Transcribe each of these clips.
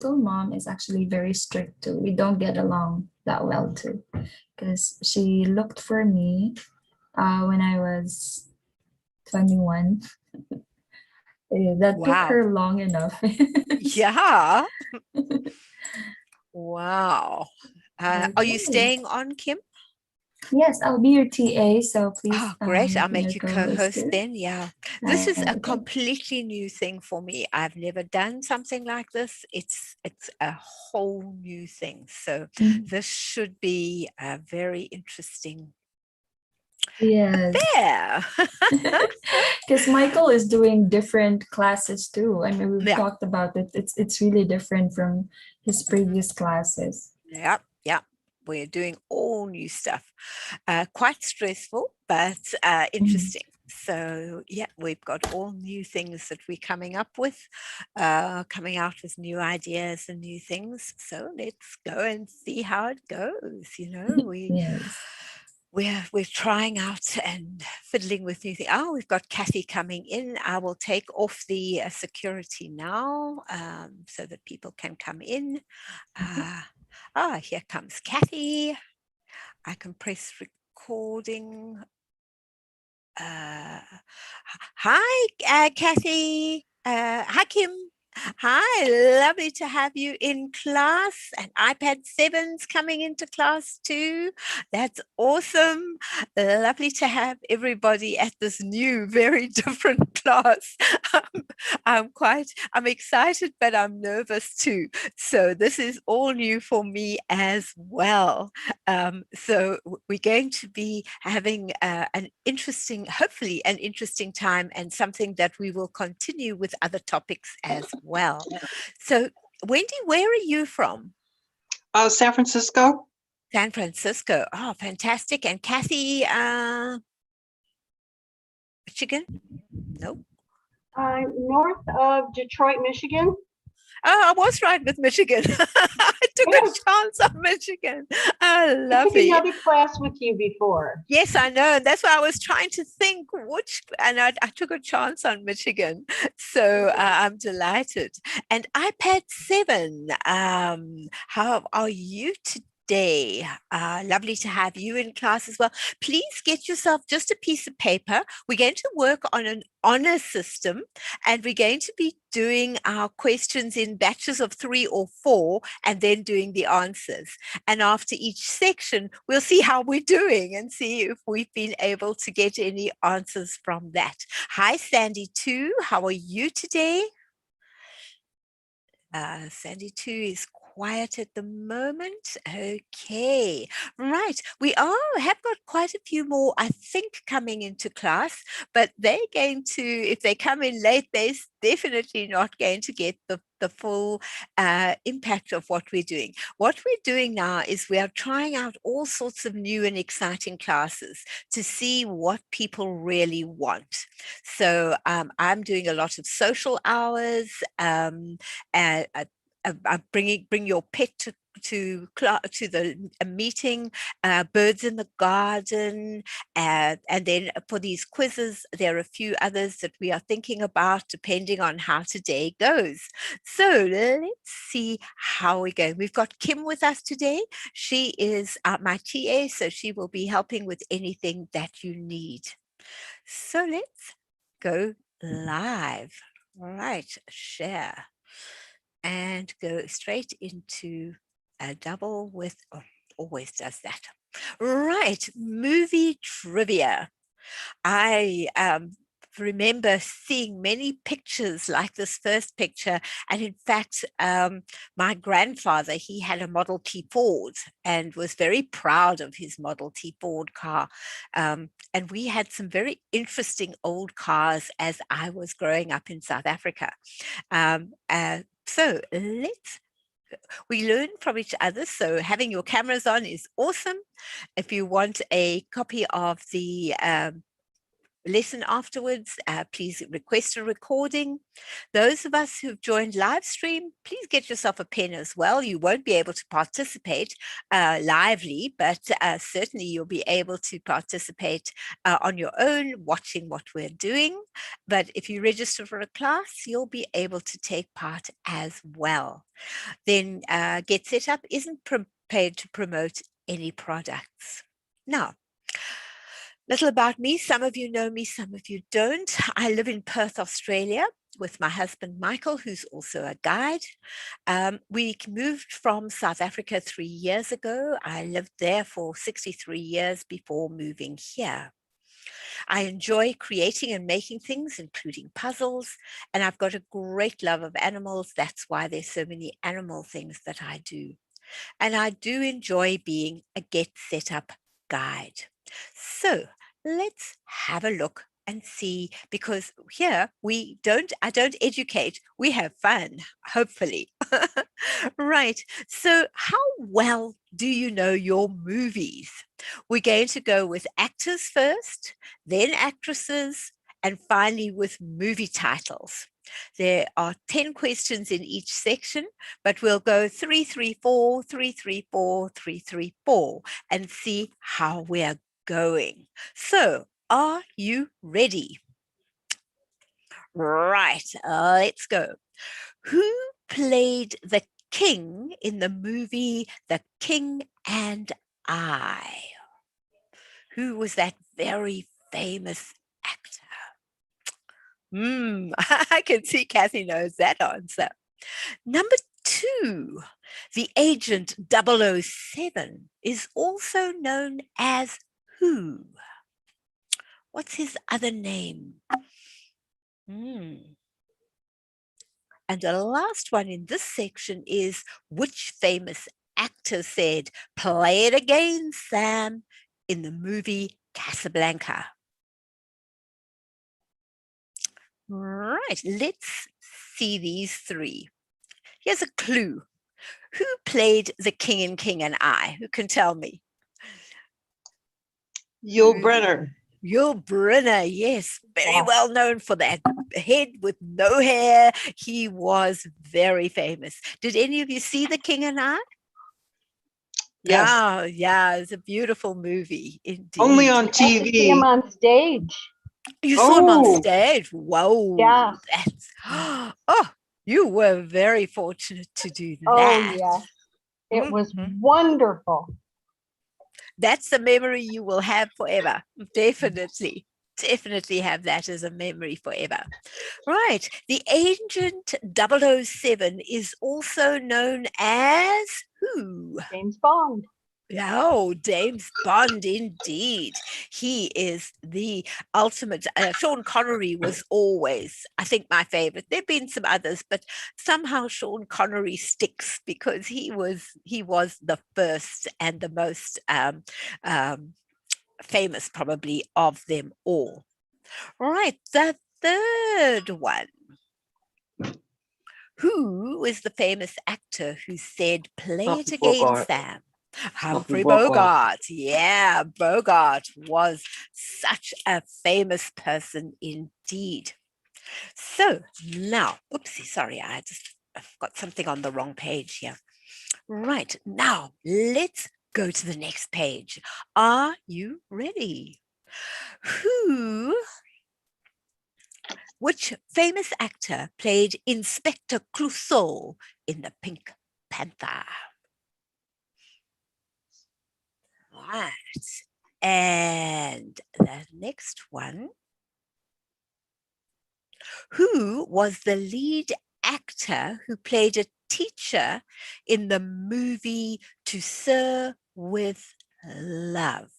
mom is actually very strict too. We don't get along that well too, because she looked for me when I was 21. That took Wow. her long enough. Yeah. Wow. Are you Okay. staying on, Kim? Yes, I'll be your TA, so please Oh, great. I'll be our make you co-host co-host too. then. Yeah. This is a Okay. completely new thing for me. I've never done something like this. It's a whole new thing. So Mhm. this should be a very interesting Yes. affair. Because Michael is doing different classes too. I mean, we've Yeah. talked about it. It's really different from his Mhm. previous classes. Yeah. Yeah. We're doing all new stuff. Quite stressful, but Mhm. interesting. So, yeah, we've got all new things that we're coming up with, coming out with new ideas and new things. So let's go and see how it goes. Yes. We're trying out and fiddling with new things. Oh, we've got Kathy coming in. I will take off the security now so that people can come in. Uh, Here comes Kathy. I can press recording. Uh, Hi, Kathy. Hi, Kim. Hi, lovely to have you in class. And iPad 7's coming into class too. That's awesome. Lovely to have everybody at this new, very different class. I'm excited, but I'm nervous too. So this is all new for me as well. So we're going to be having hopefully an interesting time, and something that we will continue with other topics as well. So, Wendy, where are you from? San Francisco. San Francisco. Oh, fantastic. And Kathy, Michigan? No. North of Detroit, Michigan. Oh, I was right with Michigan. I took a Yes, chance on Michigan. Oh, I took lovely. another class with you before. Yes, I know. And that's why I was trying to think and I took a chance on Michigan. So I'm delighted. And iPad 7, how are you today? Lovely to have you in class as well. Please get yourself just a piece of paper. We're going to work on an honor system, and we're going to be doing our questions in batches of 3 or 4 and then doing the answers. And after each section, we'll see how we're doing and see if we've been able to get any answers from that. Hi, Sandy, too. How are you today? Sandy 2 is quiet at the moment. Okay, right. We have got quite a few more, I think, coming into class, but they're going to, if they come in late, they're definitely not going to get the full impact of what we're doing. What we're doing now is we are trying out all sorts of new and exciting classes to see what people really want. So I'm doing a lot of social hours, bring your pet to the a meeting, birds in the garden, and then for these quizzes, there are a few others that we are thinking about depending on how today goes. So let's see how we go. We've got Kim with us today. She is my TA, so she will be helping with anything that you need. So let's go live. All right, share and go straight into a double with, oh, always does that. Right, movie trivia. I remember seeing many pictures like this first picture. And in fact, my grandfather, he had a Model T Ford and was very proud of his Model T Ford car. And we had some very interesting old cars as I was growing up in South Africa. So we learn from each other. So having your cameras on is awesome. If you want a copy of the lesson afterwards, please request a recording. Those of us who've joined live stream, please get yourself a pen as well. You won't be able to participate lively, but certainly you'll be able to participate on your own, watching what we're doing. But if you register for a class, you'll be able to take part as well. Then Get Set Up isn't prepared to promote any products. Now, little about me. Some of you know me, some of you don't. I live in Perth, Australia with my husband, Michael, who's also a guide. We moved from South Africa 3 years ago. I lived there for 63 years before moving here. I enjoy creating and making things, including puzzles, and I've got a great love of animals. That's why there's so many animal things that I do. And I do enjoy being a Get Set Up guide. So let's have a look and see, because here I don't educate, we have fun, hopefully. Right. So how well do you know your movies? We're going to go with actors first, then actresses, and finally with movie titles. There are 10 questions in each section, but we'll go 3, 3, 4, 3, 3, 4, 3, 3, 4, and see how we're going. So, are you ready? Right, let's go. Who played the king in the movie The King and I? Who was that very famous actor? I can see Kathy knows that answer. Number 2, the agent 007 is also known as who? What's his other name? And the last one in this section is, which famous actor said, "Play it again, Sam," in the movie Casablanca? Right, let's see these 3. Here's a clue. Who played the king in King and I? Who can tell me? Yul Brynner. Yul Brynner, yes, very well known for that head with no hair. He was very famous. Did any of you see The King and I? Yes. Yeah, it's a beautiful movie indeed. Only on I see TV. him on stage. You saw him on Oh. stage. Whoa. Yeah. That's, oh, you were very fortunate to do Oh, that. yeah. It was Mhm. wonderful. That's a memory you will have forever. Definitely. Definitely have that as a memory forever. Right. The agent 007 is also known as who? James Bond. Oh, James Bond, indeed. He is the ultimate. Sean Connery was always, I think, my favorite. There have been some others, but somehow Sean Connery sticks because he was the first and the most famous, probably, of them all. Right, the third one. Who is the famous actor who said, "Play it Humphrey again, Bogart. Sam"? Humphrey Humphrey Bogart. Bogart. Yeah, Bogart was such a famous person indeed. So now, oopsie, sorry, I've got something on the wrong page here. Right, now let's go to the next page. Are you ready? Which famous actor played Inspector Crusoe in the Pink Panther? Right. And the next one. Who was the lead actor who played a teacher in the movie To Sir with Love?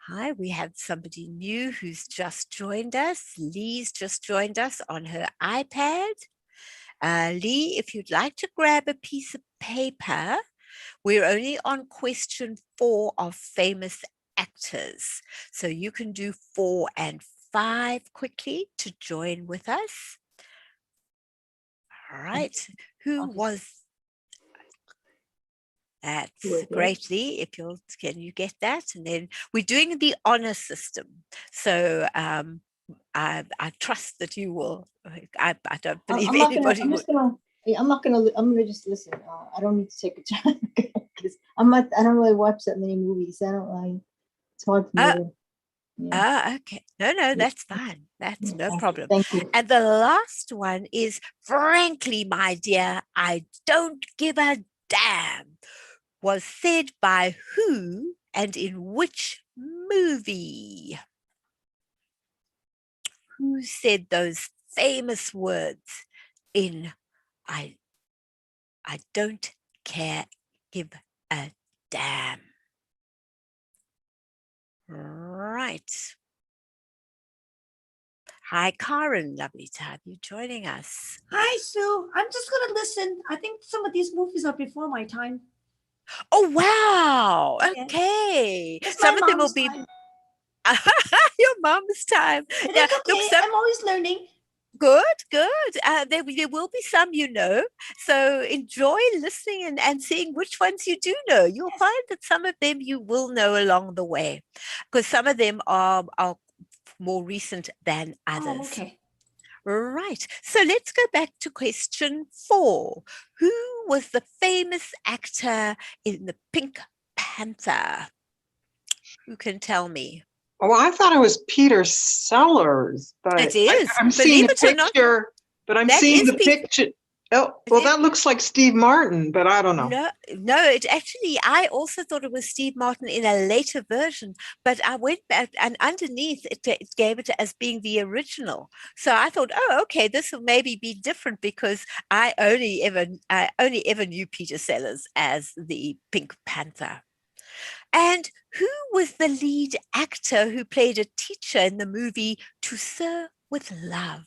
Hi, we have somebody new who's just joined us. Lee's just joined us on her iPad. Lee, if you'd like to grab a piece of paper, we're only on question 4 of famous actors. So you can do 4 and 5 quickly to join with us. All right. Who was... That's Good, yeah. greatly. If you'll, can you get that? And then we're doing the honor system. So I trust that you will. I don't believe I'm not gonna. anybody I'm would. just gonna. Yeah, I'm not gonna. I'm gonna just listen. I don't need to take a time because I'm not. I don't really watch that many movies. I don't like. It's hard for me to. Yeah. Okay. No, that's fine. That's no problem. Thank you. And the last one is, frankly, my dear, I don't give a damn, was said by who and in which movie? Who said those famous words in I don't care, give a damn? Right. Hi, Karen. Lovely to have you joining us. Hi, Sue. I'm just going to listen. I think some of these movies are before my time. Oh, wow. Yeah. Okay. It's Some my of them will mom's be time. your mom's time. It Yeah, is okay. look, some I'm always learning. good. There will be some you know. So enjoy listening and seeing which ones you do know. You'll Yes. find that some of them you will know along the way, because some of them are more recent than others. Oh, okay. Right. So let's go back to question 4. Who was the famous actor in the Pink Panther? Who can tell me? Oh, I thought it was Peter Sellers, but It is. I'm seeing Believe the it or not, picture. But I'm that seeing is the Peter. picture. Oh, It well, is- that looks like Steve Martin, but I don't know. No, it actually, I also thought it was Steve Martin in a later version, but I went back and underneath it gave it as being the original. So I thought, oh, okay, this will maybe be different because I only ever knew Peter Sellers as the Pink Panther. And who was the lead actor who played a teacher in the movie To Sir with Love?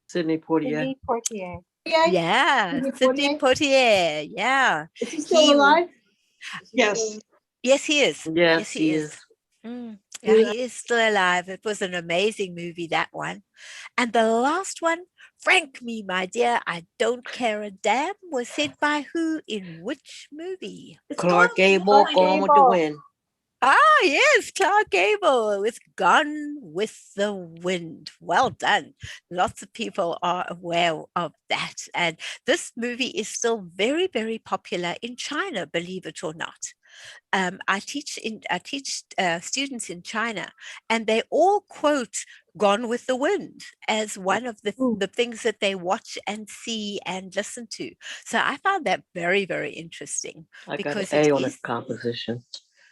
Sidney Poitier. Sidney Poitier. Yeah, Sidney Sidney Poitier. Yeah. Is he still He- alive? Yes. Yes, he is. Yes, he is. Yeah, Yeah. he is still alive. It was an amazing movie, that one. And the last one, frank me, my dear, I don't care a damn, was said by who in which movie? It's Clark Gable, Clark Gone with the Gable. Wind. Ah, yes, Clark Gable with Gone with the Wind. Well done. Lots of people are aware of that. And this movie is still very, very popular in China, believe it or not. I teach students in China, and they all quote Gone with the Wind as one of the things that they watch and see and listen to. So I found that very, very interesting. I got an Because A it on is- a composition.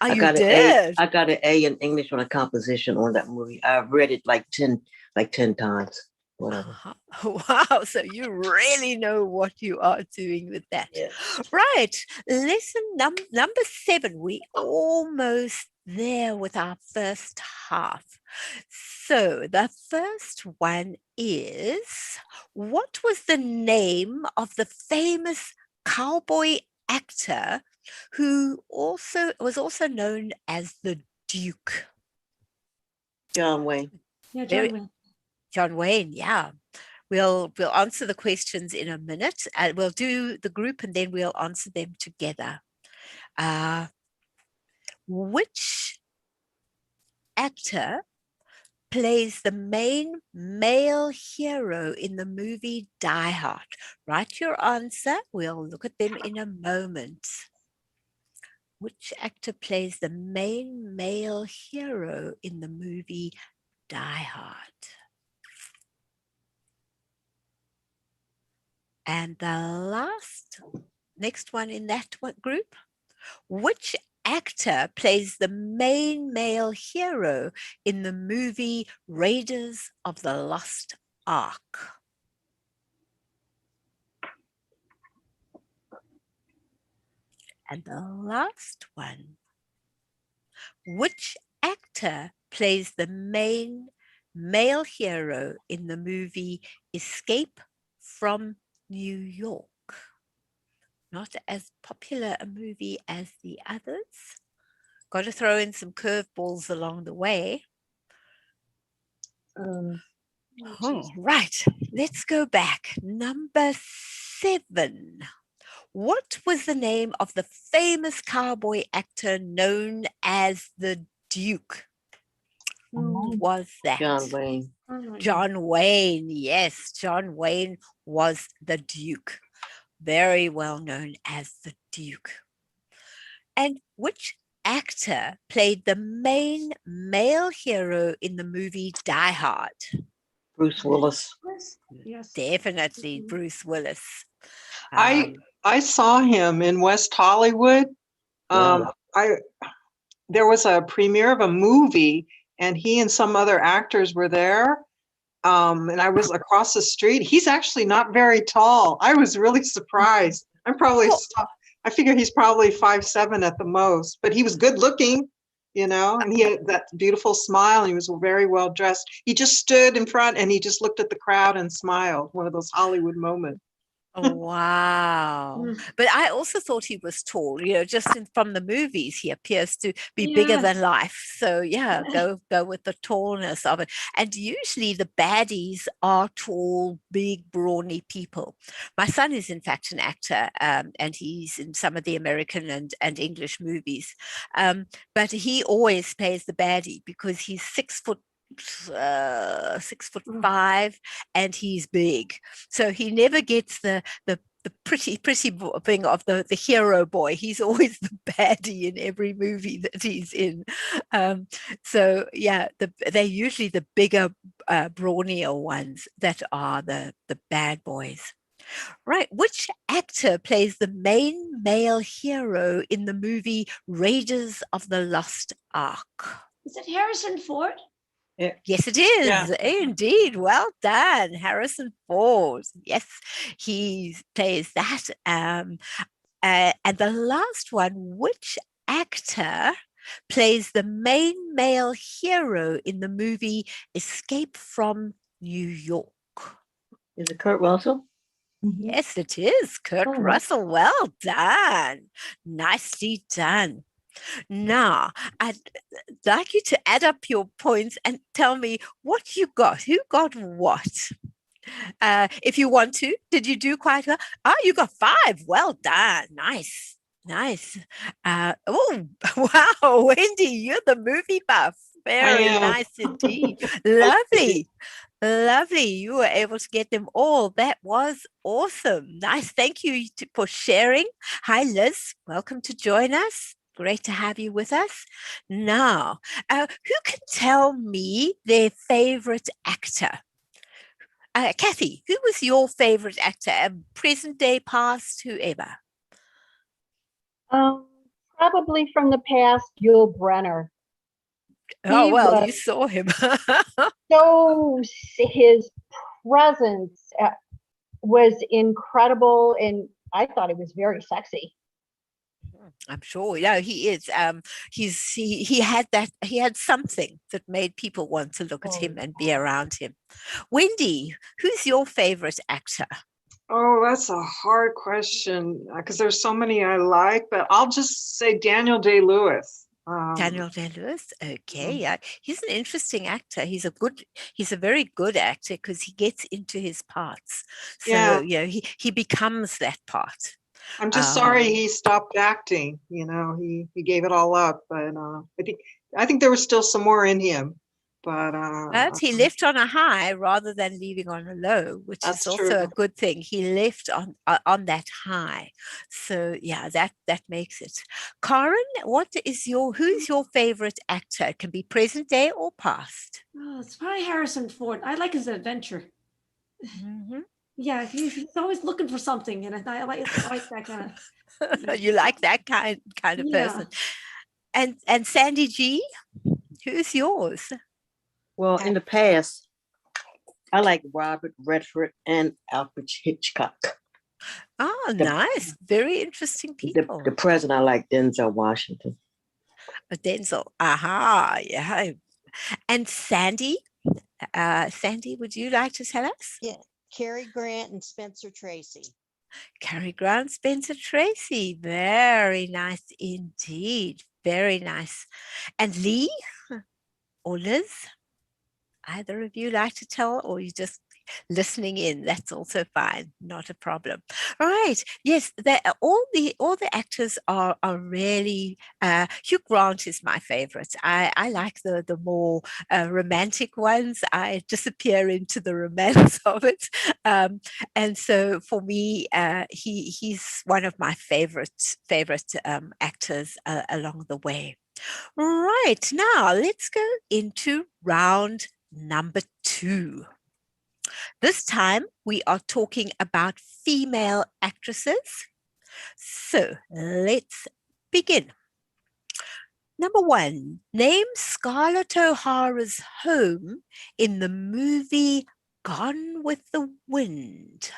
Oh, I you got an A. did? I got an A in English on a composition on that movie. I've read it like 10 times. Whatever. Wow, so you really know what you are doing with that. Yeah. Right, lesson number 7. We almost there with our first half. So the first one is, what was the name of the famous cowboy actor who was also known as the Duke? John Wayne. Yeah, Very- John Wayne. John Wayne, yeah. We'll answer the questions in a minute. We'll do the group and then we'll answer them together. Which actor plays the main male hero in the movie Die Hard? Write your answer. We'll look at them in a moment. Which actor plays the main male hero in the movie Die Hard? And the next one in that group, which actor plays the main male hero in the movie Raiders of the Lost Ark? And the last one, which actor plays the main male hero in the movie Escape from New York? Not as popular a movie as the others. Got to throw in some curveballs along the way. Right, let's go back. Number 7. What was the name of the famous cowboy actor known as the Duke? Who was that? John Wayne. John Wayne. Yes, John Wayne was the Duke. Very well known as the Duke. And which actor played the main male hero in the movie Die Hard? Bruce Willis. Yes. Definitely Bruce Willis. I saw him in West Hollywood. Wow. There was a premiere of a movie, and he and some other actors were there. And I was across the street. He's actually not very tall. I was really surprised. I figure he's probably 5'7" at the most, but he was good looking, and he had that beautiful smile, and he was very well dressed. He just stood in front and he just looked at the crowd and smiled. One of those Hollywood moments. Wow. But I also thought he was tall, just from the movies, he appears to be bigger Yeah. than life. So yeah, go with the tallness of it. And usually the baddies are tall, big, brawny people. My son is in fact an actor, and he's in some of the American and English movies. But he always plays the baddie because he's 6'5" and he's big, so he never gets the pretty thing of the hero boy. He's always the baddie in every movie that he's in. So yeah, they're usually the bigger, brawnier ones that are the bad boys. Right. Which actor plays the main male hero in the movie Raiders of the Lost Ark? Is it Harrison Ford? Yes, it is. Yeah. Indeed. Well done, Harrison Ford. Yes, he plays that. And the last one, which actor plays the main male hero in the movie Escape from New York? Is it Kurt Russell? Yes, it is. Kurt Oh, wow. Russell. Well done. Nicely done. Now, I'd like you to add up your points and tell me what you got. Who got what? If you want to, did you do quite well? Oh, you got 5. Well done. Nice. Oh, wow, Wendy, you're the movie buff. Very am. nice indeed. Lovely. You were able to get them all. That was awesome. Nice. Thank you for sharing. Hi, Liz. Welcome to join us. Great to have you with us. Now, who can tell me their favorite actor? Kathy, who was your favorite actor? Present day, past, whoever? Probably from the past, Yul Brenner. Oh, He well, you was- saw him. So his presence was incredible, and I thought it was very sexy. I'm sure. Yeah, he is. He had something that made people want to look at him and be around him. Wendy, who's your favorite actor? Oh, that's a hard question because there's so many I like, but I'll just say Daniel Day-Lewis. Daniel Day-Lewis. Okay, yeah, he's an interesting actor. He's a very good actor because he gets into his parts. So Yeah. he becomes that part. I'm just sorry he stopped acting. He gave it all up, but I think there was still some more in him. But he left on a high rather than leaving on a low, which is That's also a true. good thing. He left on that high. So yeah, that makes it. Karen, who's your favorite actor? It can be present day or past. Oh, it's probably Harrison Ford. I like his adventure. Mhm. Yeah, he's always looking for something, and I like that kind of. You like that kind of Yeah. person. And Sandy G, who's yours? Well, in the past, I like Robert Redford and Alfred Hitchcock. Oh, nice. Very interesting people. The present, I like Denzel Washington. Denzel. Aha, yeah. And Sandy, would you like to tell us? Yeah, Cary Grant and Spencer Tracy. Cary Grant, Spencer Tracy. Very nice indeed. Very nice. And Lee or Liz? Either of you like to tell, or you just listening in. That's also fine, not a problem. All right. Yes, all the actors are really. Hugh Grant is my favorite. I like the more romantic ones. I disappear into the romance of it, and so for me, he's one of my favorite actors along the way. Right, now let's go into round number 2. This time we are talking about female actresses. So let's begin. Number 1, name Scarlett O'Hara's home in the movie Gone with the Wind.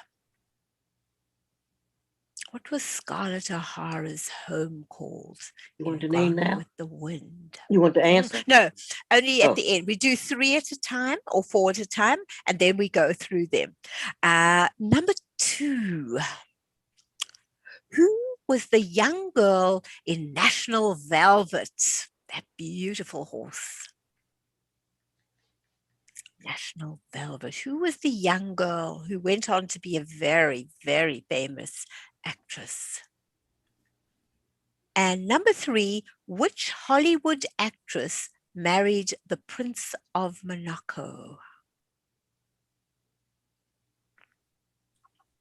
What was Scarlett O'Hara's home called? You want in the name Gone now? with the Wind. You want the answer? No, only at Oh. the end. We do 3 at a time or 4 at a time, and then we go through them. Number 2. Who was the young girl in National Velvet? That beautiful horse. National Velvet. Who was the young girl who went on to be a very, very famous actress? And number 3, which Hollywood actress married the Prince of Monaco?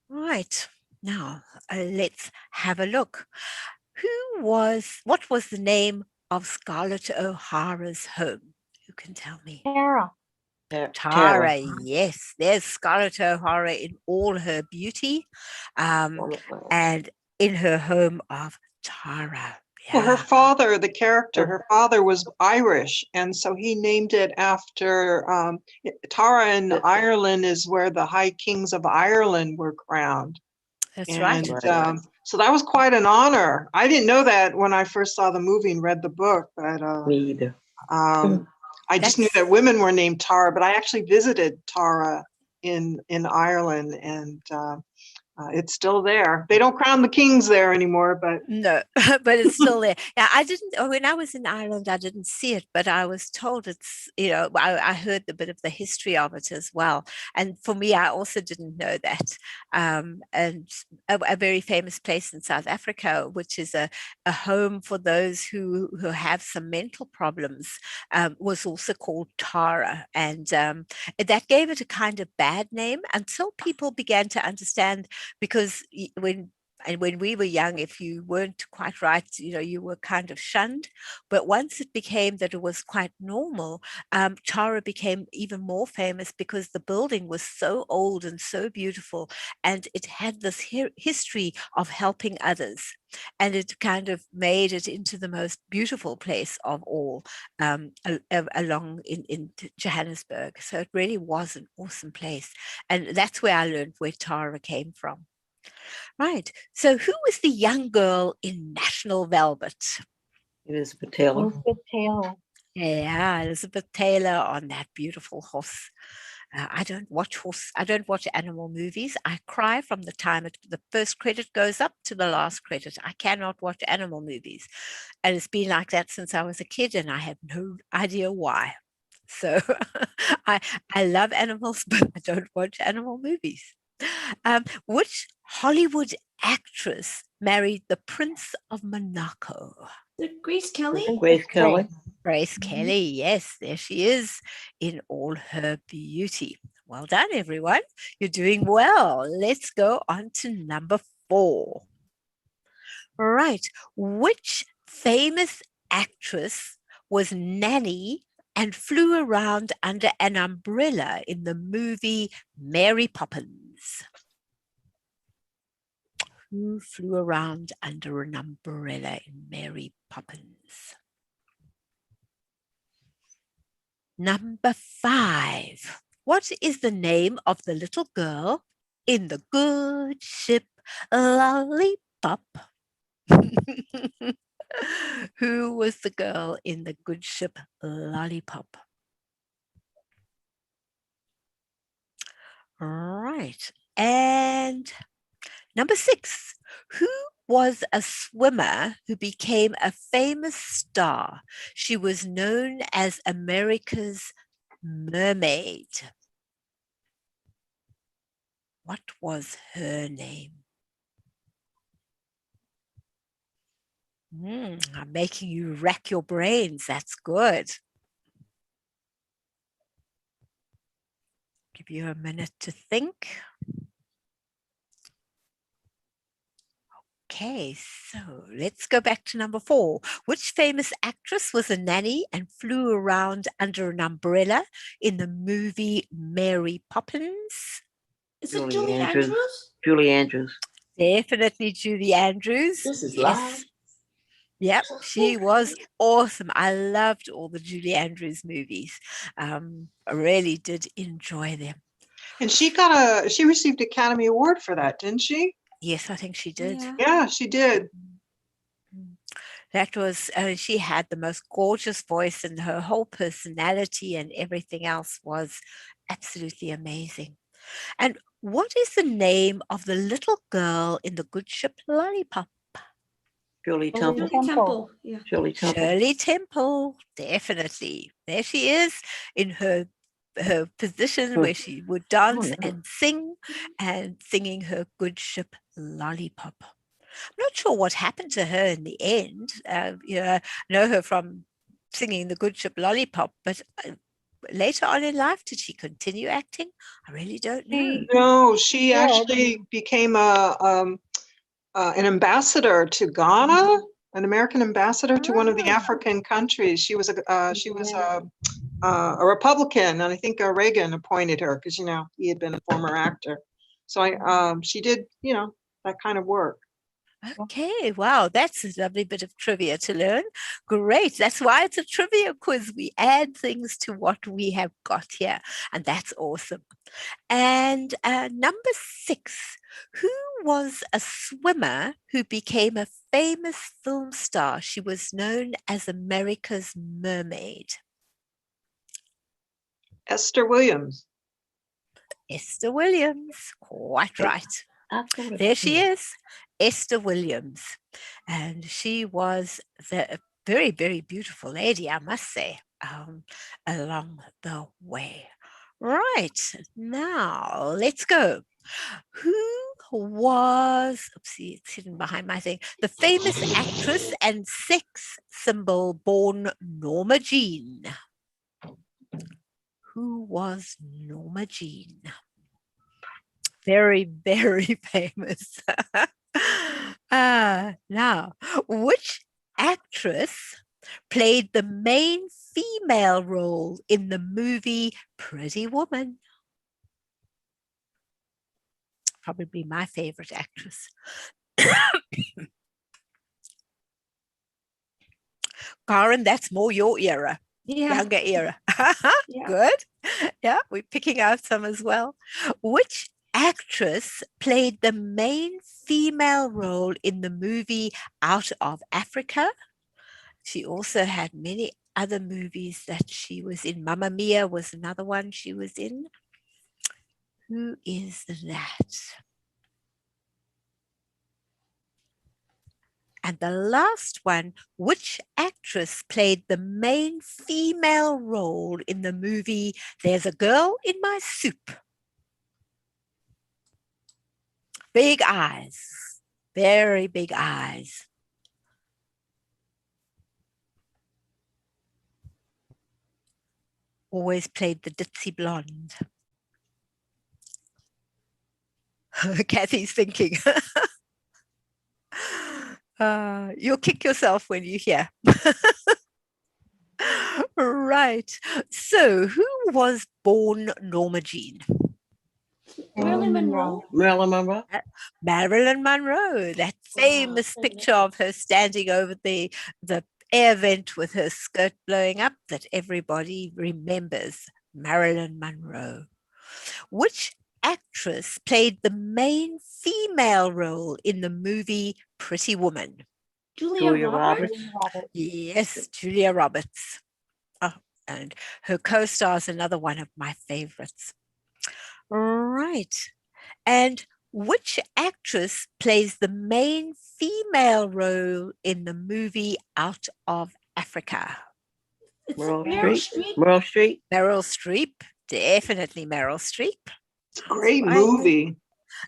Right, now let's have a look. What was the name of Scarlett O'Hara's home? Who can tell me? Tara. Tara, yes. There's Scarlett O'Hara in all her beauty, and in her home of Tara. Well, her Yeah. father, the character, her father was Irish, and so he named it after Tara in Ireland is where the High Kings of Ireland were crowned. That's And right. so that was quite an honor. I didn't know that when I first saw the movie and read the book, but Me either. I just knew that women were named Tara, but I actually visited Tara in Ireland, and it's still there. They don't crown the kings there anymore, but No, but it's still there. Yeah, when I was in Ireland, I didn't see it, but I was told it's, I heard a bit of the history of it as well. And for me, I also didn't know that. And a very famous place in South Africa, which is a home for those who have some mental problems, was also called Tara. And that gave it a kind of bad name until people began to understand, because when we were young, if you weren't quite right, you were kind of shunned. But once it became that it was quite normal, Tara became even more famous because the building was so old and so beautiful, and it had this history of helping others. And it kind of made it into the most beautiful place of all, along in Johannesburg. So it really was an awesome place. And that's where I learned where Tara came from. Right. So who was the young girl in National Velvet? Elizabeth Taylor. Elizabeth Taylor. Yeah, Elizabeth Taylor on that beautiful horse. I don't watch animal movies. I cry from the time the first credit goes up to the last credit. I cannot watch animal movies. And it's been like that since I was a kid, and I have no idea why. So I love animals, but I don't watch animal movies. Which Hollywood actress married the Prince of Monaco? Grace Kelly? Grace Kelly. Grace Kelly, yes, there she is in all her beauty. Well done, everyone. You're doing well. Let's go on to number 4. Right. Which famous actress was Nanny and flew around under an umbrella in the movie Mary Poppins? Who flew around under an umbrella in Mary Poppins? Number 5. What is the name of the little girl in the good ship Lollipop? Who was the girl in the good ship Lollipop? Right. And number 6. Who was a swimmer who became a famous star? She was known as America's mermaid. What was her name? I'm making you rack your brains. That's good. Give you a minute to think. Okay, so let's go back to number 4. Which famous actress was a nanny and flew around under an umbrella in the movie Mary Poppins? Is it Julie Julie Andrews. Andrews? Julie Andrews. Definitely Julie Andrews. This is Yes. live. Yep, she was awesome. I loved all the Julie Andrews movies. I really did enjoy them. And she received Academy Award for that, didn't she? Yes, I think she did. Yeah. Yeah, she did. That was, she had the most gorgeous voice, and her whole personality and everything else was absolutely amazing. And what is the name of the little girl in the Good Ship Lollipop? Shirley Shirley Temple. Julie Temple. Yeah. Shirley Temple. Shirley Temple, definitely. There she is in her position where she would dance and sing, and singing her Good Ship Lollipop. I'm not sure what happened to her in the end. I know her from singing the Good Ship Lollipop, but later on in life, did she continue acting? I really don't know. No, she Yeah. actually became an ambassador to Ghana, an American ambassador to one of the African countries. She was a Republican, and I think Reagan appointed her because he had been a former actor. So she did that kind of work. Okay, wow, that's a lovely bit of trivia to learn. Great, that's why it's a trivia quiz. We add things to what we have got here, and that's awesome. And number 6, who was a swimmer who became a famous film star? She was known as America's Mermaid. Esther Williams. Esther Williams, quite right. There she is, Esther Williams. And she was a very, very beautiful lady, I must say, along the way. Right, now let's go. Who was, oopsie, it's hidden behind my thing, the famous actress and sex symbol born Norma Jean? Who was Norma Jean? Very, very famous. Now, which actress played the main female role in the movie Pretty Woman? Probably my favorite actress. Karen, that's more your era. Yeah. Younger era. Yeah. Good. Yeah, we're picking out some as well. Which actress played the main female role in the movie Out of Africa? She also had many other movies that she was in. Mamma Mia was another one she was in. Who is that? And the last one, which actress played the main female role in the movie There's a Girl in My Soup? Big eyes, very big eyes. Always played the ditzy blonde. Kathy's thinking. You'll kick yourself when you hear. Right. So who was born Norma Jean? Marilyn Monroe. Marilyn Monroe. Marilyn Monroe, that famous picture of her standing over the air vent with her skirt blowing up that everybody remembers. Marilyn Monroe. Which actress played the main female role in the movie Pretty Woman? Julia Roberts. Yes, Julia Roberts. Oh, and her co-star is another one of my favorites. Right. And which actress plays the main female role in the movie Out of Africa? It's Meryl Meryl Streep. Streep. Meryl Streep. Meryl Streep, definitely Meryl Streep. It's a great Right. movie.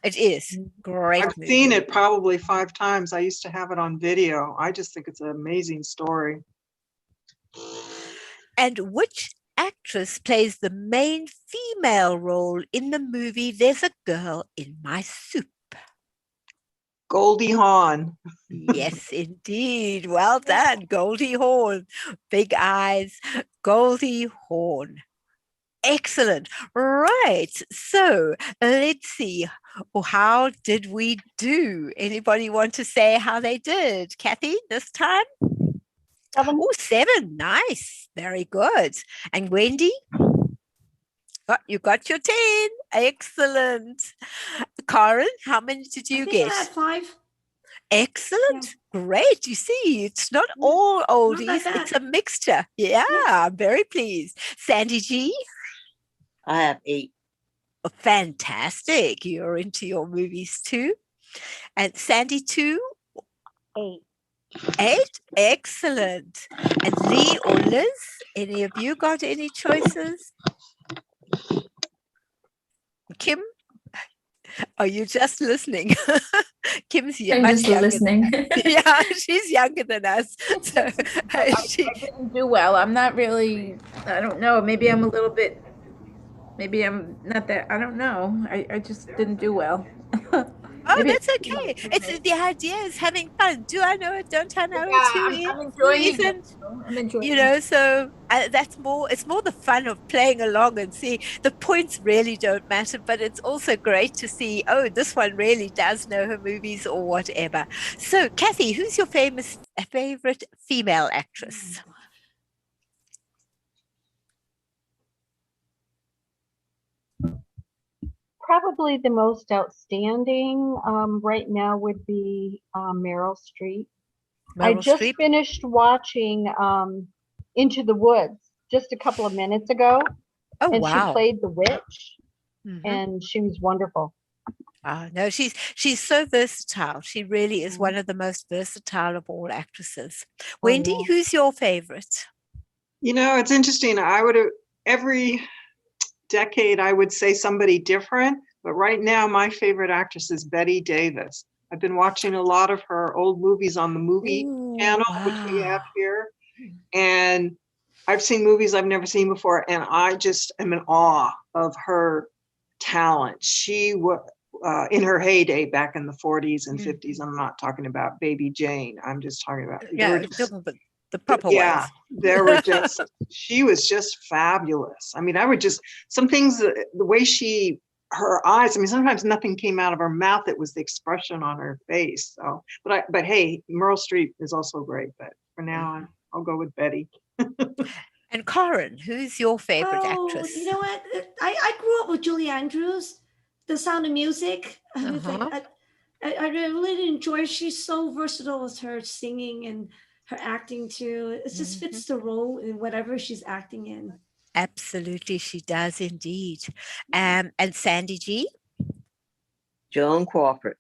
It is. Great I've movie. seen it probably 5 times. I used to have it on video. I just think it's an amazing story. And which actress plays the main female role in the movie There's a Girl in My Soup? Goldie Hawn. Yes, indeed. Well done, Goldie Hawn. Big eyes, Goldie Hawn. Excellent. Right. So let's see. Oh, how did we do? Anybody want to say how they did? Kathy, this time? 7. Oh, 7. Nice. Very good. And Wendy? Oh, you got your 10. Excellent. Karen, how many did I you think I get? had 5. Excellent. Great. You see, it's not all oldies, bad. it's a mixture. Yeah, I'm very pleased. Sandy G? I have 8. Oh, fantastic. You're into your movies too. And Sandy 2? 8. 8? Excellent. And Lee or Liz? Any of you got any choices? Kim? Are you just listening? Kim's I'm much just younger. listening. Yeah, she's younger than us. So she, I didn't do well. I'm not really, I don't know. Maybe I'm a little bit, maybe I'm not that, I don't know. I just didn't do well. oh, Maybe that's okay. It's the idea is having fun. Do I know it? Don't I know yeah, it? I'm enjoying it. Ethan? I'm enjoying You it. know, so that's more, it's more the fun of playing along and see the points really don't matter, but it's also great to see, oh, this one really does know her movies or whatever. So Kathy, who's your favorite female actress? Probably the most outstanding right now would be Meryl Streep. I Meryl just Streep? finished watching Into the Woods just a couple of minutes ago, Oh, and wow. she played the witch, Mhm. and she was wonderful. No, she's so versatile. She really is one of the most versatile of all actresses. Wendy, yeah. who's your favorite? You know, it's interesting. I would have every decade I would say somebody different, but right now my favorite actress is Betty Davis. I've been watching a lot of her old movies on the movie Ooh, channel, which we wow. have here, and I've seen movies I've never seen before, and I just am in awe of her talent. She was in her heyday back in the 40s and 50s. I'm not talking about Baby Jane. I'm just talking about Yeah, the proper yeah, ones. there were just she was just fabulous. I mean, I would just some things the way her eyes. I mean, sometimes nothing came out of her mouth. It was the expression on her face. So, but hey, Meryl Streep is also great. But for now, I'll go with Betty. And Corin, who's your favorite actress? You know what? I grew up with Julie Andrews, The Sound of Music. I really enjoy. She's so versatile with her singing and her acting too. It just fits the role in whatever she's acting in. Absolutely, she does indeed. And Sandy G? Joan Crawford.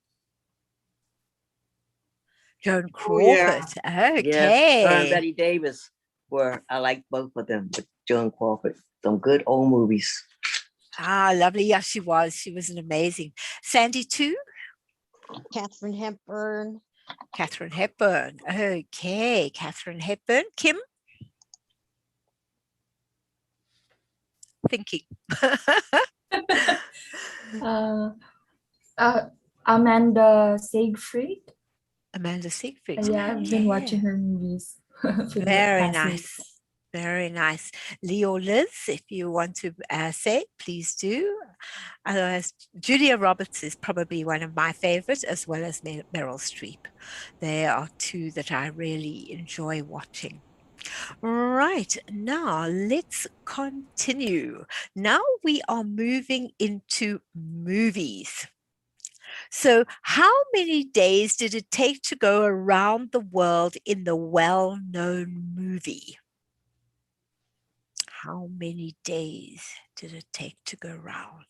Joan Oh, yeah. Crawford. Yes, her and Okay. Betty Davis I like both of them, but Joan Crawford, some good old movies. Lovely. Yeah, she was. She was an amazing. Sandy too? Katharine Hepburn. Katharine Hepburn. Okay, Katharine Hepburn. Kim? Thinking. Amanda Seyfried. Amanda Seyfried. Yeah, I've been watching her movies. for the Very past week. nice. Very nice. Lee or Liz, if you want to say, please do. Otherwise, Julia Roberts is probably one of my favorites, as well as Meryl Streep. They are two that I really enjoy watching. Right, now let's continue. Now we are moving into movies. So, how many days did it take to go around the world in the well-known movie? How many days did it take to go round?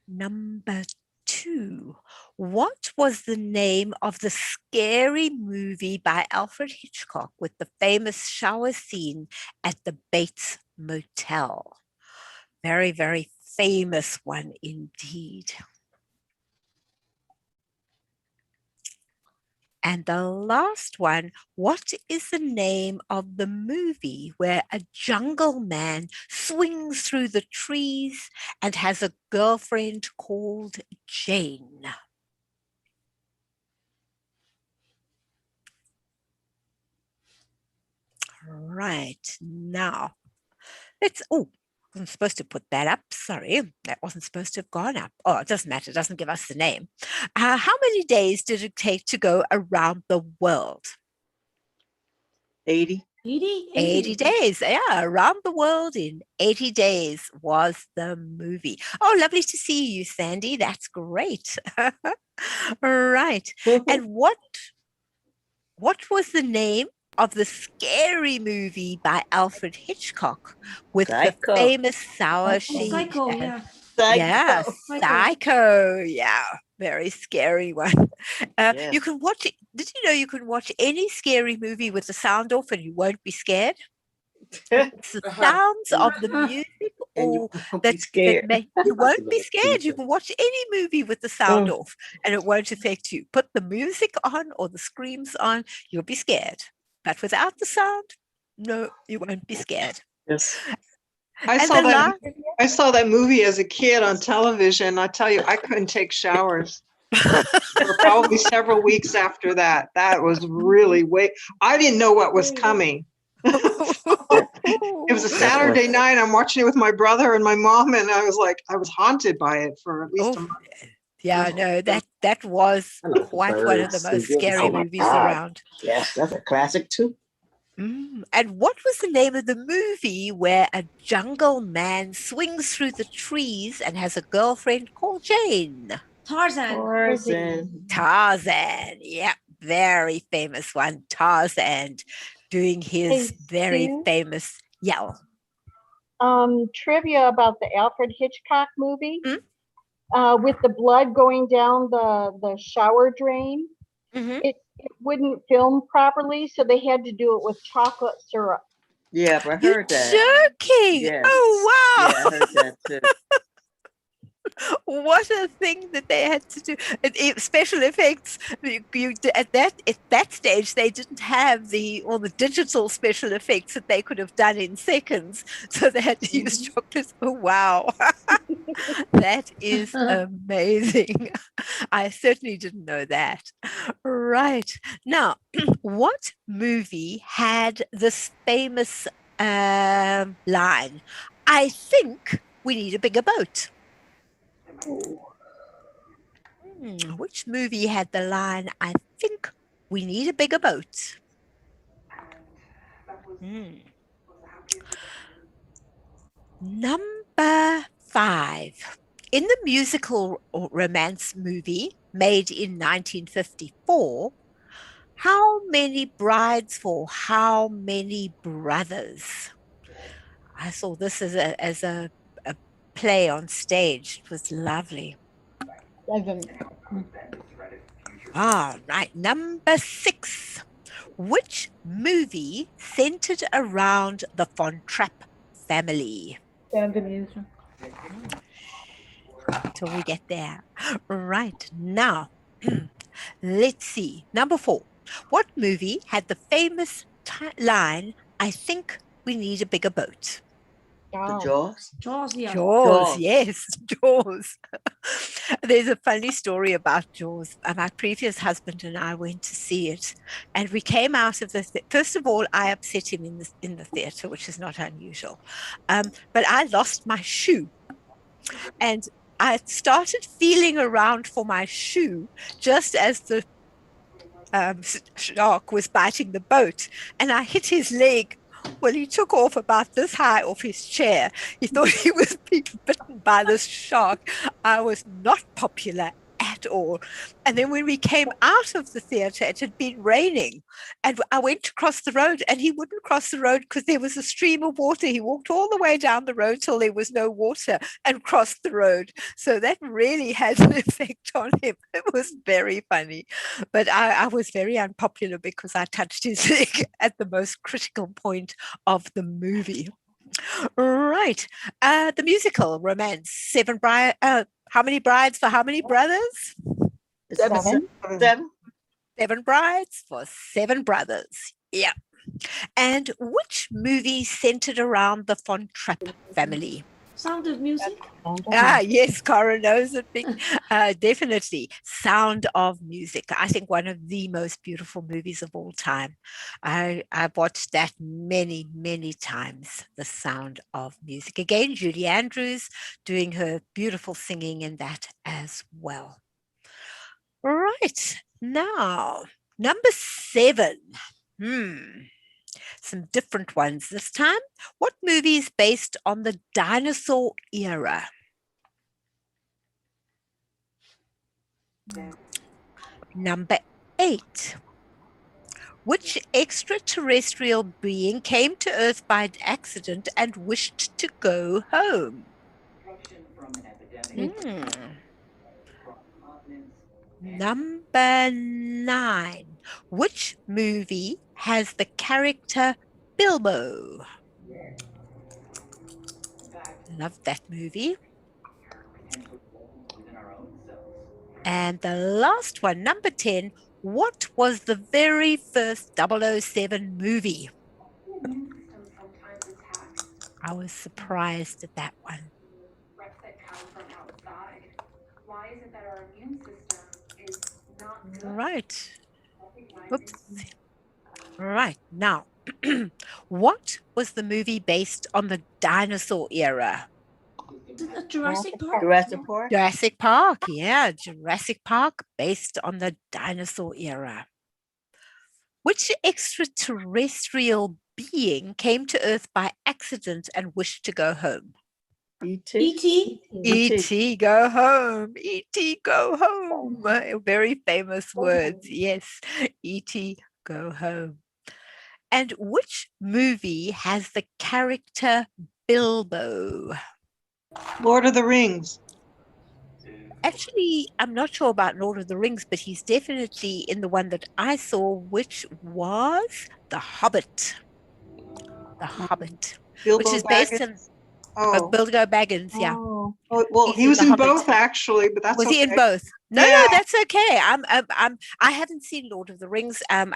Number 2. What was the name of the scary movie by Alfred Hitchcock with the famous shower scene at the Bates Motel? Very, very famous one indeed. And the last one, what is the name of the movie where a jungle man swings through the trees and has a girlfriend called Jane? Right, now, I wasn't supposed to put that up. Sorry, that wasn't supposed to have gone up. Oh, it doesn't matter. It doesn't give us the name. How many days did it take to go around the world? 80. 80 days. Yeah, around the world in 80 days was the movie. Oh, lovely to see you, Sandy. That's great. Right. And what was the name of the scary movie by Alfred Hitchcock with the famous sour sheep? Psycho, yeah. Yeah, Psycho. Yeah, very scary one. Yes. You can watch it. Did you know you can watch any scary movie with the sound off and you won't be scared? It's the sounds of the music or you won't be scared. You can watch any movie with the sound off and it won't affect you. Put the music on or the screams on, you'll be scared. But without the sound, no, you won't be scared. Yes. I saw that movie as a kid on television. I tell you, I couldn't take showers for probably several weeks after that. That was really I didn't know what was coming. It was a Saturday night. I'm watching it with my brother and my mom, and I was haunted by it for at least a month. Yeah, no, that was quite one of the most scary movies around. Yes, that's a classic too. And what was the name of the movie where a jungle man swings through the trees and has a girlfriend called Jane? Tarzan. Tarzan. Yeah, very famous one. Tarzan doing his very famous yell. Trivia about the Alfred Hitchcock movie. With the blood going down the shower drain. It wouldn't film properly, so they had to do it with chocolate syrup. Yeah, I heard that. Joking! Yes. Oh wow! Yeah, I heard that too. What a thing that they had to do. Special effects. At that stage, they didn't have all the digital special effects that they could have done in seconds. So they had to use chocolate. Oh wow, that is amazing. I certainly didn't know that. Right now, what movie had this famous line? I think we need a bigger boat. Which movie had the line, I think we need a bigger boat? Number 5. In the musical romance movie made in 1954, how many brides for how many brothers? I saw this as a play on stage. It was lovely. 7. Right. Number 6. Which movie centered around the Von Trapp family? Till we get there. Right. Now, let's see. Number 4. What movie had the famous line, I think we need a bigger boat? Jaws? Jaws, yeah. Jaws, yes, Jaws. There's a funny story about Jaws. My previous husband and I went to see it, and we came out of the first of all, I upset him in the theater, which is not unusual. But I lost my shoe, and I started feeling around for my shoe just as the shark was biting the boat, and I hit his leg. Well, he took off about this high off his chair. He thought he was being bitten by this shark. I was not popular at all. And then when we came out of the theater, it had been raining. And I went to cross the road, and he wouldn't cross the road because there was a stream of water. He walked all the way down the road till there was no water and crossed the road. So that really had an effect on him. It was very funny. But I was very unpopular because I touched his leg at the most critical point of the movie. Right. The musical Romance. How many brides for how many brothers? Seven. Seven. 7 brides for 7 brothers. Yeah. And which movie centered around the Von Trapp family? Sound of Music. Yes, Cara knows it. Definitely. Sound of Music. I think one of the most beautiful movies of all time. I've watched that many, many times. The Sound of Music. Again, Julie Andrews doing her beautiful singing in that as well. Right. Now, number 7. Some different ones this time. What movie is based on the dinosaur era? Number 8. Which extraterrestrial being came to Earth by accident and wished to go home? Number 9. Which movie has the character Bilbo? Love that movie. And the last one, number 10. What was the very first 007 movie? I was surprised at that one. Right. Oops. Right. Now, what was the movie based on the dinosaur era? Is it a Jurassic Park? Jurassic Park. Jurassic Park. Yeah, Jurassic Park based on the dinosaur era. Which extraterrestrial being came to Earth by accident and wished to go home? E.T. E.T. E.T. go home. E.T. go home. Very famous words. Yes. E.T. go home. And which movie has the character Bilbo? Lord of the Rings. Actually, I'm not sure about Lord of the Rings, but he's definitely in the one that I saw, which was The Hobbit. The Hobbit, Bilbo which is based on Bilbo Baggins. Yeah. Oh, well, He's he in was The in Hobbit. both actually, but that's Was okay. he in both? No, Yeah. no, that's okay. I haven't seen Lord of the Rings, and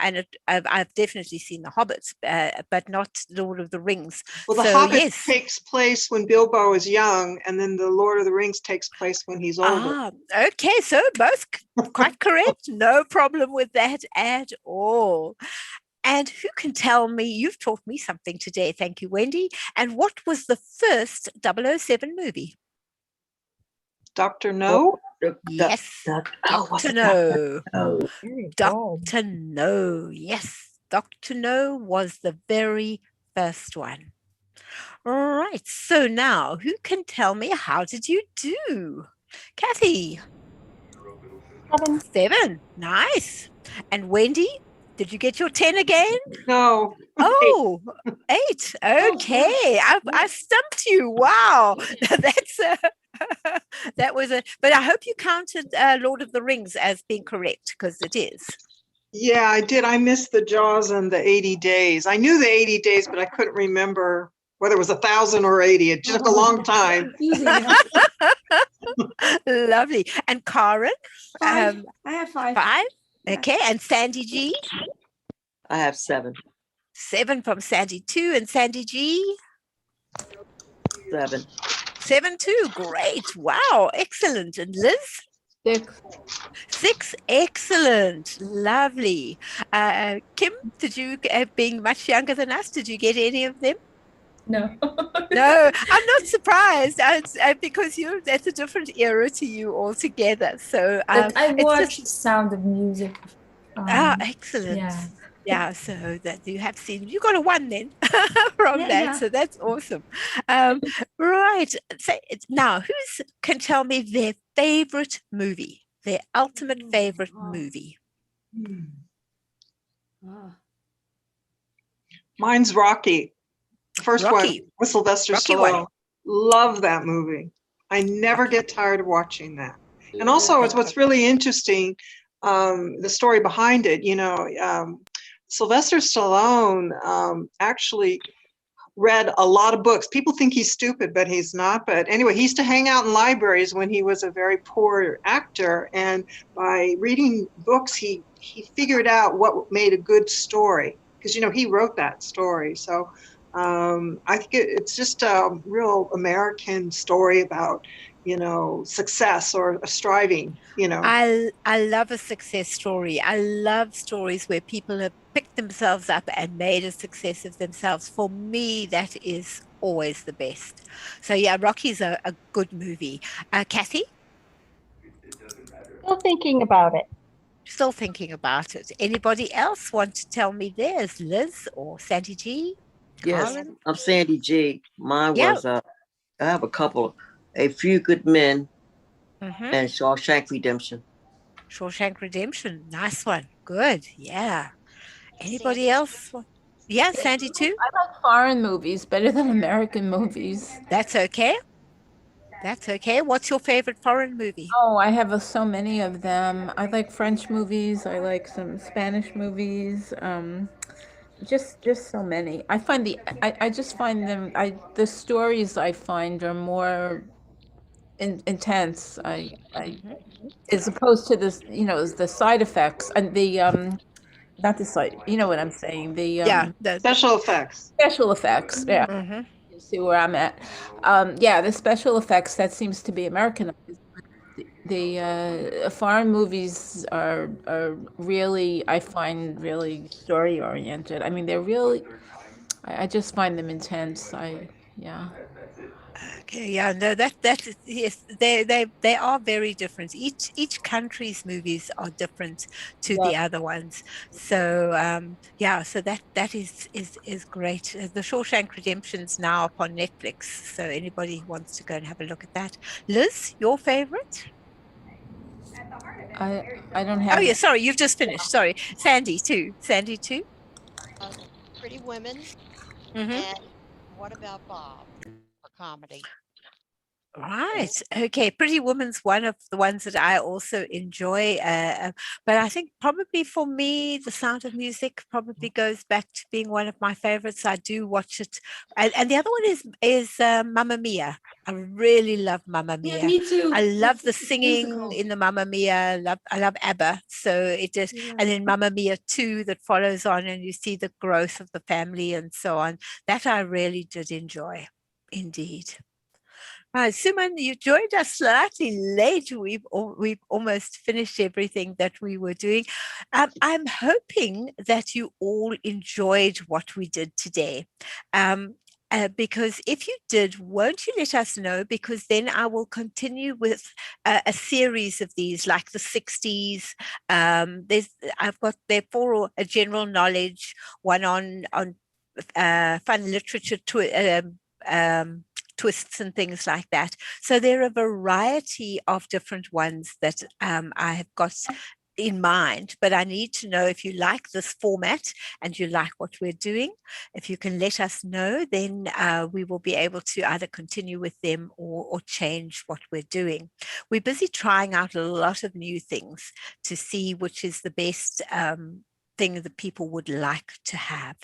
I've definitely seen The Hobbit, but not Lord of the Rings. Well, The So, Hobbit yes. takes place when Bilbo is young, and then the Lord of the Rings takes place when he's older. Okay, so both quite correct. No problem with that at all. And who can tell me, you've taught me something today, thank you, Wendy. And what was the first 007 movie? Dr. No? Yes, Dr. No. Dr. No, yes. Dr. No was the very first one. All right, so now who can tell me, how did you do? Kathy? 7. Nice. And Wendy, did you get your 10 again? No. Oh, 8. Okay. I stumped you. Wow. That's that was but I hope you counted Lord of the Rings as being correct, because it is. Yeah, I did. I missed the Jaws and the 80 days. I knew the 80 days, but I couldn't remember whether it was 1,000 or 80. It took a long time. Easy. Lovely. And Karen? 5. I have 5. 5. Okay. And Sandy G? I have 7. 7 from Sandy 2. And Sandy G? 7. 7 too. Great. Wow. Excellent. And Liz? 6. 6. Excellent. Lovely. Kim, did you, being much younger than us, did you get any of them? No. No, I'm not surprised. Because that's a different era to you altogether. So But I it's watched just, Sound of Music. excellent. Yeah. Yeah, so that you have seen, you got a 1 then from that. Yeah. So that's awesome. Right. So now, who can tell me their favorite movie, their ultimate favorite movie? Mine's Rocky. The first Rocky. one with Sylvester Rocky Stallone. one. Love that movie. I never get tired of watching that. And also, it's what's really interesting, the story behind it. Sylvester Stallone actually read a lot of books. People think he's stupid, but he's not. But anyway, he used to hang out in libraries when he was a very poor actor. And by reading books, he figured out what made a good story. Because, you know, he wrote that story. So I think it's just a real American story about, you know, success or striving, you know. I love a success story. I love stories where people have picked themselves up and made a success of themselves. For me, that is always the best. So yeah, Rocky's a good movie. Kathy, Still thinking about it. still thinking about it. Anybody else want to tell me theirs? Liz or Sandy G? Yes, Karen? I'm Sandy G. Mine Yeah. was I have a couple, A Few Good Men Mm-hmm. and Shawshank Redemption. Shawshank Redemption. Nice one. Good. Yeah. Anybody Sandy else? Yeah, Sandy too. I like foreign movies better than American movies. That's okay. That's okay. What's your favorite foreign movie? Oh, I have so many of them. I like French movies. I like some Spanish movies. Just so many. I just find them. The stories I find are more intense. As opposed to this, the side effects and not the side. You know what I'm saying? Yeah. Special effects. Special effects. Yeah. Mhm. You see where I'm at. Yeah, the special effects, that seems to be Americanized. The foreign movies are really, I find, really story oriented. I mean, they're really, I just find them intense. Yeah. Okay, yeah, no, that is, yes, they are very different. Each country's movies are different to Yeah. the other ones. So yeah, so that is great. The Shawshank Redemption's now upon Netflix, so anybody who wants to go and have a look at that. Liz, your favorite? I don't Oh have. yeah, sorry, you've just finished. Sorry, Sandy too. Sandy too. Pretty Women. Mm-hmm. And What About Bob for comedy? Right. Okay. Pretty Woman's one of the ones that I also enjoy. But I think probably for me, The Sound of Music probably goes back to being one of my favorites. I do watch it. And the other one is Mamma Mia. I really love Mamma Mia. Yeah, me too. I love the It's a singing musical. in the Mamma Mia. I love ABBA. So it just, and then Mamma Mia 2 that follows on, and you see the growth of the family and so on. That I really did enjoy. Indeed. Right, Suman, you joined us slightly late. We've almost finished everything that we were doing. I'm hoping that you all enjoyed what we did today. Because if you did, won't you let us know? Because then I will continue with a series of these, like the 60s. There for a general knowledge, one on fun literature twists and things like that. So there are a variety of different ones that I have got in mind, but I need to know if you like this format and you like what we're doing. If you can let us know, then we will be able to either continue with them or change what we're doing. We're busy trying out a lot of new things to see which is the best thing that people would like to have.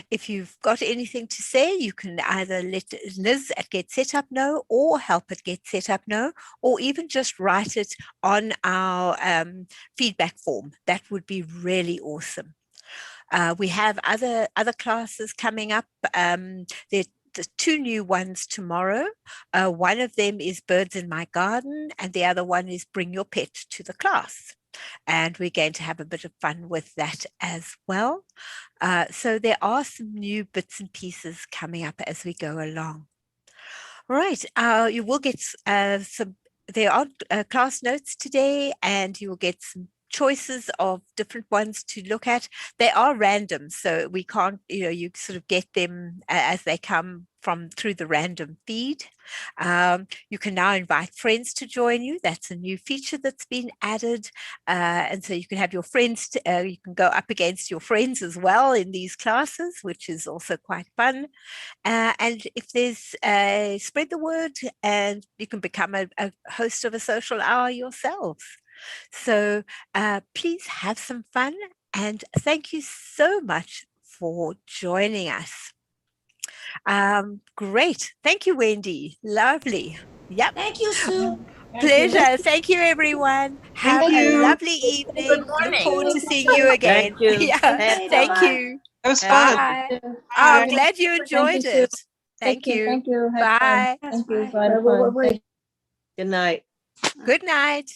If you've got anything to say, you can either let Liz at Get Set Up know, or help at Get Set Up know, or even just write it on our feedback form. That would be really awesome. We have other classes coming up. The 2 new ones tomorrow. One of them is Birds in My Garden, and the other one is Bring Your Pet to the Class. And we're going to have a bit of fun with that as well. So there are some new bits and pieces coming up as we go along. All right, you will get there are class notes today, and you will get some choices of different ones to look at. They are random, so we can't, you sort of get them as they come through the random feed. You can now invite friends to join you. That's a new feature that's been added. And so you can have your friends, you can go up against your friends as well in these classes, which is also quite fun. And if there's spread the word, and you can become a host of a social hour yourselves. So please have some fun, and thank you so much for joining us. Great. Thank you, Wendy. Lovely. Yep. Thank you, Sue. Pleasure. Thank you, everyone. Have Thank a you. lovely evening. Look morning. forward to seeing you again. Thank you. Yeah. Okay, Thank bye-bye. you. It was fun. Bye. Oh, Bye. I'm glad you enjoyed Sue. it. Thank you. Thank you. Have fun. Bye. Yes, Thank you. bye. Bye. Wait. Good night. Good night.